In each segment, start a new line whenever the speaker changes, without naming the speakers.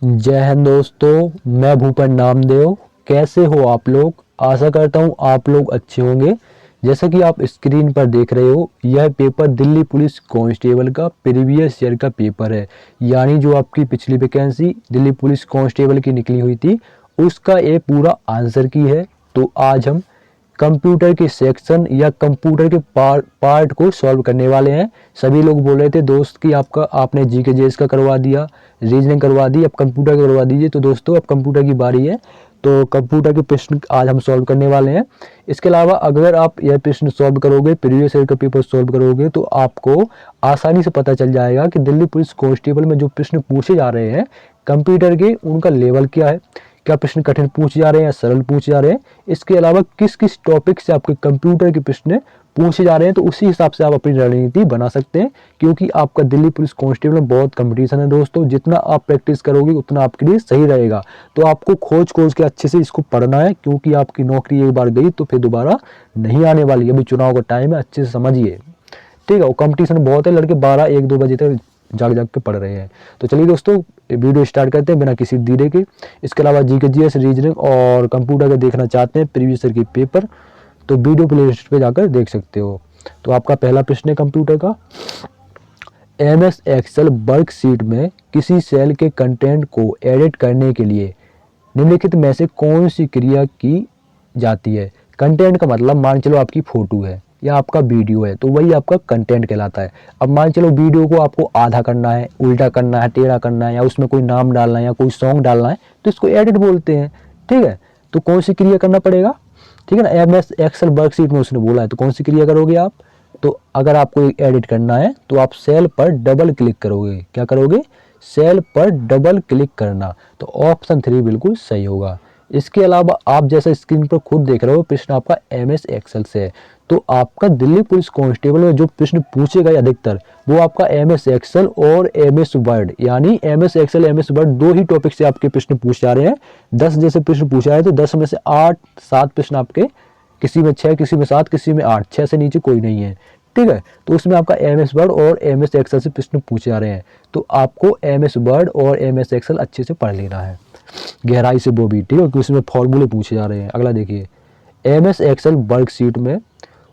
जय हिंद दोस्तों, मैं भूपेन नामदेव। कैसे हो आप लोग? आशा करता हूँ आप लोग अच्छे होंगे। जैसा कि आप स्क्रीन पर देख रहे हो, यह पेपर दिल्ली पुलिस कांस्टेबल का प्रीवियस ईयर का पेपर है। यानी जो आपकी पिछली वैकेंसी दिल्ली पुलिस कांस्टेबल की निकली हुई थी, उसका ये पूरा आंसर की है। तो आज हम कंप्यूटर के सेक्शन या कंप्यूटर के पार्ट को सॉल्व करने वाले हैं। सभी लोग बोल रहे थे दोस्त कि आपने जीके जेएस का करवा दिया, रीजनिंग करवा दी, अब कंप्यूटर का करवा दीजिए। तो दोस्तों अब कंप्यूटर की बारी है, तो कंप्यूटर के प्रश्न आज हम सॉल्व करने वाले हैं। इसके अलावा अगर आप यह प्रश्न सॉल्व करोगे, प्रीवियस ईयर का पेपर सॉल्व करोगे, तो आपको आसानी से पता चल जाएगा कि दिल्ली पुलिस कांस्टेबल में जो प्रश्न पूछे जा रहे हैं कंप्यूटर के, उनका लेवल क्या है, क्या प्रश्न कठिन पूछे जा रहे हैं या सरल पूछे जा रहे हैं। इसके अलावा किस किस टॉपिक से आपके कंप्यूटर के प्रश्न पूछे जा रहे हैं, तो उसी हिसाब से आप अपनी रणनीति बना सकते हैं। क्योंकि आपका दिल्ली पुलिस कांस्टेबल में बहुत कंपटीशन है दोस्तों, जितना आप प्रैक्टिस करोगे उतना आपके लिए सही रहेगा। तो आपको खोज खोज के अच्छे से इसको पढ़ना है, क्योंकि आपकी नौकरी एक बार गई तो फिर दोबारा नहीं आने वाली। अभी चुनाव का टाइम है, अच्छे से समझिए, ठीक है। और कंपटीशन बहुत है, लड़के 12-1-2 बजे तक जाग जाग के पढ़ रहे हैं। तो चलिए दोस्तों वीडियो स्टार्ट करते हैं बिना किसी देरी के। इसके अलावा जीके जीएस, रीजनिंग और कंप्यूटर का देखना चाहते हैं प्रीवियस ईयर के पेपर, तो वीडियो प्लेलिस्ट पे जाकर देख सकते हो। तो आपका पहला प्रश्न है कंप्यूटर का। एमएस एक्सेल वर्कशीट में किसी सेल के कंटेंट को एडिट करने के लिए निम्नलिखित में से कौन सी क्रिया की जाती है। कंटेंट का मतलब मान चलो आपकी फोटो है या आपका वीडियो है, तो वही आपका कंटेंट कहलाता है। अब मान चलो वीडियो को आपको आधा करना है, उल्टा करना है, टेढ़ा करना है, या उसमें कोई नाम डालना है या कोई सॉन्ग डालना है, तो इसको एडिट बोलते हैं, ठीक है। तो कौन सी क्रिया करना पड़ेगा, ठीक है ना। एमएस एक्सेल वर्कशीट में उसने बोला है, तो कौन सी क्रिया करोगे आप। तो अगर आपको एडिट करना है तो आप सेल पर डबल क्लिक करोगे। क्या करोगे? सेल पर डबल क्लिक करना। तो ऑप्शन 3 बिल्कुल सही होगा। इसके अलावा आप जैसा स्क्रीन पर खुद देख रहे हो, प्रश्न आपका एमएस एक्सेल से है। तो आपका दिल्ली पुलिस कांस्टेबल में जो प्रश्न पूछेगा अधिकतर, वो आपका एमएस एक्सेल और एमएस वर्ड, यानी एमएस एक्सेल एमएस वर्ड दो ही टॉपिक से आपके प्रश्न पूछ जा रहे हैं। 10 जैसे प्रश्न पूछा है तो 10 में से 8-7 प्रश्न आपके, किसी में 6, किसी में 7, किसी में 8, 6 से नीचे कोई नहीं है, ठीक है। तो उसमें आपका एमएस वर्ड और एमएस एक्सेल से प्रश्न पूछे जा रहे हैं। तो आपको एमएस वर्ड और एमएस एक्सेल अच्छे से पढ़ लेना है, गहराई से वो भी, ठीक है, क्योंकि उसमें फॉर्मूले पूछे जा रहे हैं। अगला देखिए, एमएस एक्सेल वर्कशीट में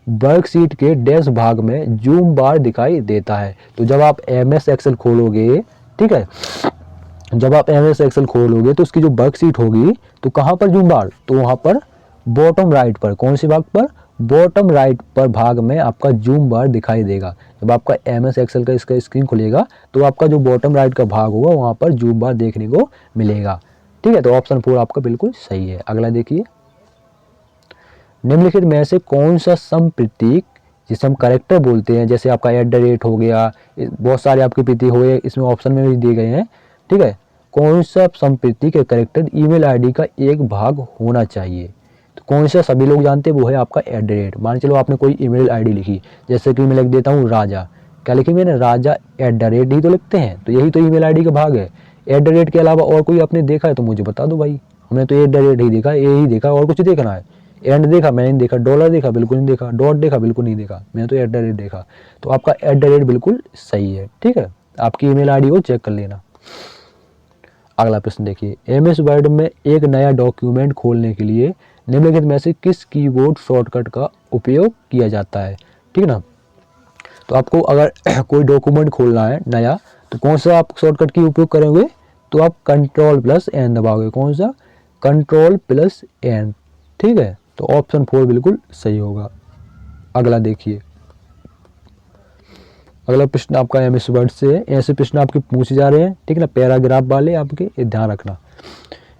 वर्कशीट के डैश भाग में जूम बार दिखाई देता है। तो जब आप एमएस एक्सेल खोलोगे, ठीक है, जब आप एमएस एक्सेल खोलोगे तो उसकी जो वर्कशीट होगी, तो कहाँ पर जूम बार, तो वहाँ पर बॉटम राइट पर, कौन से भाग पर, बॉटम राइट पर भाग में आपका जूम बार दिखाई देगा। जब आपका एमएस एक्सेल का इसका स्क्रीन खुलेगा तो आपका जो बॉटम राइट का भाग होगा वहाँ पर जूम बार देखने को मिलेगा, ठीक है। तो ऑप्शन 4 आपका बिल्कुल सही है। अगला देखिए, निम्नलिखित में से कौन सा सम प्रतीक, जिसे हम करेक्टर बोलते हैं, जैसे आपका @ हो गया, बहुत सारे आपके प्रतीक हो गए, इसमें ऑप्शन में भी दिए गए हैं, ठीक है। कौन सा सम प्रतीक या करेक्टर ईमेल आईडी का एक भाग होना चाहिए। तो कौन सा सभी लोग जानते हैं, वो है आपका @ मान चलो आपने कोई ईमेल आईडी लिखी, जैसे कि मैं लिख देता हूँ राजा, क्या लिखी मैंने, राजा @ ही तो लिखते हैं, तो यही तो ईमेल आईडी का भाग है। @ के अलावा और कोई आपने देखा है तो मुझे बता दो भाई। हमने तो @ ही देखा, ए ही देखा, और कुछ देखना है। एंड देखा, मैंने नहीं देखा। डॉलर देखा, बिल्कुल नहीं देखा। डॉट देखा, बिल्कुल नहीं देखा। मैंने तो @ देखा। तो आपका @ बिल्कुल सही है, ठीक है। आपकी ईमेल आईडी को चेक कर लेना। अगला प्रश्न देखिए, एमएस वर्ड में एक नया डॉक्यूमेंट खोलने के लिए निम्नलिखित में से किस कीबोर्ड शॉर्टकट का उपयोग किया जाता है, ठीक है ना। तो आपको अगर कोई डॉक्यूमेंट खोलना है नया, तो कौन सा आप शॉर्टकट की उपयोग करेंगे, तो आप Ctrl+N दबाओगे। कौन सा, Ctrl+N, ठीक है। तो ऑप्शन 4 बिल्कुल सही होगा। अगला देखिए, अगला प्रश्न आपका एमएस वर्ड से है। ऐसे प्रश्न आपके पूछे जा रहे हैं, ठीक है ना, पैराग्राफ वाले आपके, ये ध्यान रखना।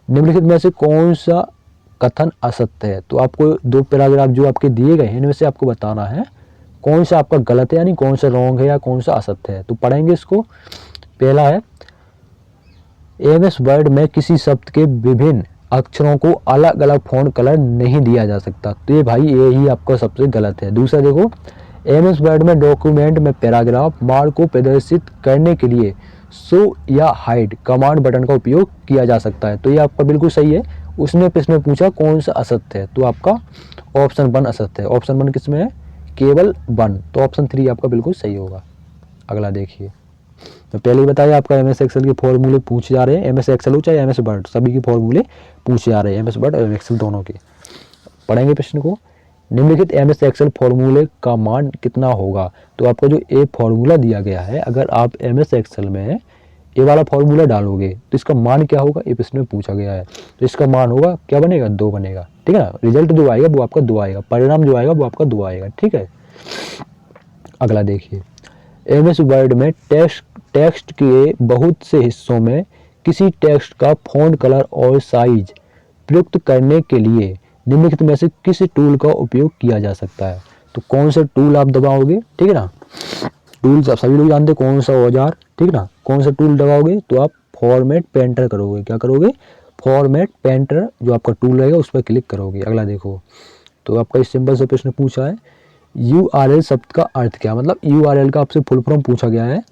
निम्नलिखित में से कौन सा कथन असत्य है। तो आपको 2 पैराग्राफ जो आपके दिए गए हैं, इनमें से आपको बताना है कौन सा आपका गलत है, यानी कौन सा रॉन्ग है या कौन सा असत्य है। तो पढ़ेंगे इसको। पहला है, एमएस वर्ड में किसी शब्द के विभिन्न अक्षरों को अलग अलग फॉन्ट कलर नहीं दिया जा सकता। तो ये भाई यही आपका सबसे गलत है। दूसरा देखो, एमएस वर्ड में डॉक्यूमेंट में पैराग्राफ मार्क को प्रदर्शित करने के लिए शो या हाइड कमांड बटन का उपयोग किया जा सकता है। तो ये आपका बिल्कुल सही है। उसने प्रश्न में पूछा कौन सा असत्य है, तो आपका ऑप्शन 1 असत्य है। ऑप्शन 1 किसमें है, केवल 1। तो ऑप्शन 3 आपका बिल्कुल सही होगा। अगला देखिए, तो पहले ही बताया आपका एम एस एक्सेल के फॉर्मूले पूछे जा रहे हैं, एम एस एक्सेल हो चाहे एम एस वर्ड, सभी के फॉर्मूले पूछे जा रहे हैं, एम एस वर्ड और एक्सेल दोनों के। पढ़ेंगे प्रश्न को। निम्नलिखित एम एस एक्सेल फॉर्मूले का मान कितना होगा। तो आपको जो ए फॉर्मूला दिया गया है, अगर आप एम एस एक्सेल में ये वाला फॉर्मूला डालोगे तो इसका मान क्या होगा, ये प्रश्न में पूछा गया है। तो इसका मान होगा क्या बनेगा, 2 बनेगा, ठीक है ना। रिजल्ट जो आएगा वो आपका 2 आएगा, परिणाम जो आएगा वो आपका 2 आएगा, ठीक है। अगला देखिए, एम एस वर्ड में टेक्स्ट के बहुत से हिस्सों में किसी टेक्स्ट का फॉन्ट कलर और साइज प्रयुक्त करने के लिए निम्नलिखित में से किस टूल का उपयोग किया जा सकता है। तो कौन सा टूल आप दबाओगे, ठीक है ना। टूल्स आप सभी लोग जानते हैं, कौन सा औजार, ठीक है ना। कौन सा टूल दबाओगे तो आप फॉर्मेट पेंटर करोगे, क्या करोगे, फॉर्मेट पेंटर जो आपका टूल रहेगा उस पर क्लिक करोगे। अगला देखो, तो आपका इस सिंपल से प्रश्न पूछा है, URL शब्द का अर्थ क्या, मतलब URL का आपसे फुल फॉर्म पूछा गया है।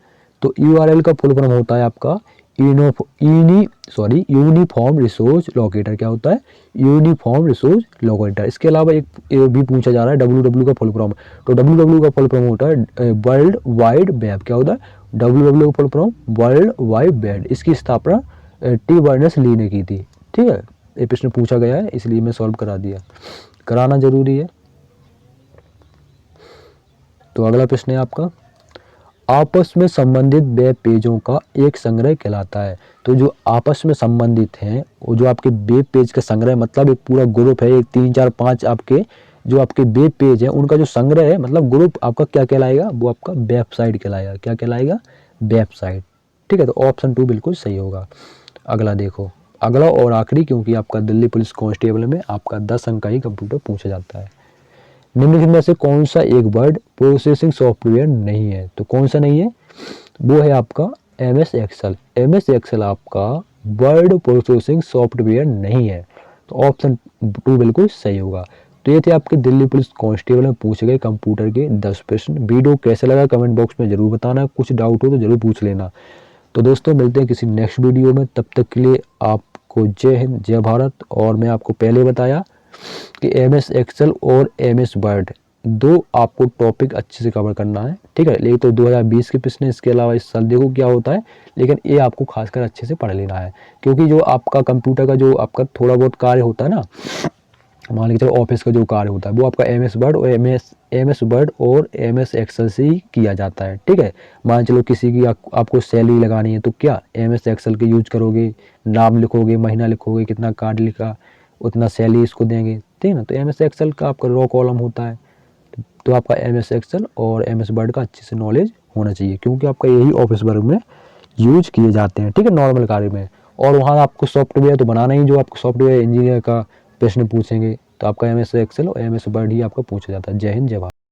तो URL का फुल फॉर्म होता है आपका यूनिफॉर्म रिसोर्स लोकेटर। क्या होता है, यूनिफॉर्म रिसोर्स लोकेटर। इसके अलावा एक भी पूछा जा रहा है WWW का फुल फॉर्म। तो WWW का फुल फॉर्म होता है वर्ल्ड वाइड वेब। क्या होता है, WWW का full form world wide web. इसकी स्थापना टी बर्नर्स ली ने की थी, ठीक है। ये प्रश्न पूछा गया है इसलिए मैं सॉल्व करा दिया, कराना जरूरी है। तो अगला प्रश्न है आपका, आपस में संबंधित वेब पेजों का एक संग्रह कहलाता है। तो जो आपस में संबंधित हैं वो जो आपके वेब पेज का संग्रह, मतलब एक पूरा ग्रुप है, एक 3 4 5 आपके जो आपके वेब पेज है उनका जो संग्रह है, मतलब ग्रुप आपका क्या कहलाएगा, वो आपका वेबसाइट कहलाएगा। क्या कहलाएगा, वेबसाइट, ठीक है। तो ऑप्शन 2 बिल्कुल सही होगा। अगला देखो, अगला और आखिरी, क्योंकि आपका दिल्ली पुलिस कांस्टेबल में आपका 10 अंक का ही कंप्यूटर पूछा जाता है। निम्नलिखित में से कौन सा एक वर्ड प्रोसेसिंग सॉफ्टवेयर नहीं है। तो कौन सा नहीं है, वो है आपका MS एक्सेल। MS एक्सेल आपका वर्ड प्रोसेसिंग सॉफ्टवेयर नहीं है। तो ऑप्शन 2 बिल्कुल सही होगा। तो ये थे आपके दिल्ली पुलिस कांस्टेबल में पूछे गए कंप्यूटर के 10 प्रश्न। वीडियो कैसा लगा कमेंट बॉक्स में जरूर बताना, कुछ डाउट हो तो जरूर पूछ लेना। तो दोस्तों मिलते हैं किसी नेक्स्ट वीडियो में, तब तक के लिए आपको जय हिंद जय भारत। और मैं आपको पहले बताया कि MS एक्सेल और MS वर्ड 2 आपको टॉपिक अच्छे से कवर करना है, ठीक है। लेकिन तो 2020 के प्रश्न, इसके अलावा इस साल देखो क्या होता है, लेकिन ये आपको खासकर अच्छे से पढ़ लेना है। क्योंकि जो आपका कंप्यूटर का जो आपका थोड़ा बहुत कार्य होता है ना, मान लीजिए चलो ऑफिस का जो कार्य होता है वो आपका MS वर्ड और MS वर्ड और MS एक्सेल से ही किया जाता है, ठीक है। मान चलो किसी की आपको सैलरी लगानी है तो क्या MS एक्सेल के यूज करोगे, नाम लिखोगे, महीना लिखोगे, कितना कार्ड लिखा उतना सैलरी इसको देंगे, ठीक है ना। तो MS एक्सेल का आपका रॉ कॉलम होता है। तो आपका MS एक्सेल और MS वर्ड का अच्छे से नॉलेज होना चाहिए, क्योंकि आपका यही ऑफिस वर्क में यूज किए जाते हैं, ठीक है, नॉर्मल कार्य में। और वहाँ आपको सॉफ्टवेयर तो बनाना ही, जो आपको सॉफ्टवेयर इंजीनियर का प्रश्न पूछेंगे तो आपका MS एक्सेल और MS वर्ड ही आपका पूछा जाता है। जय हिंद जय भारत।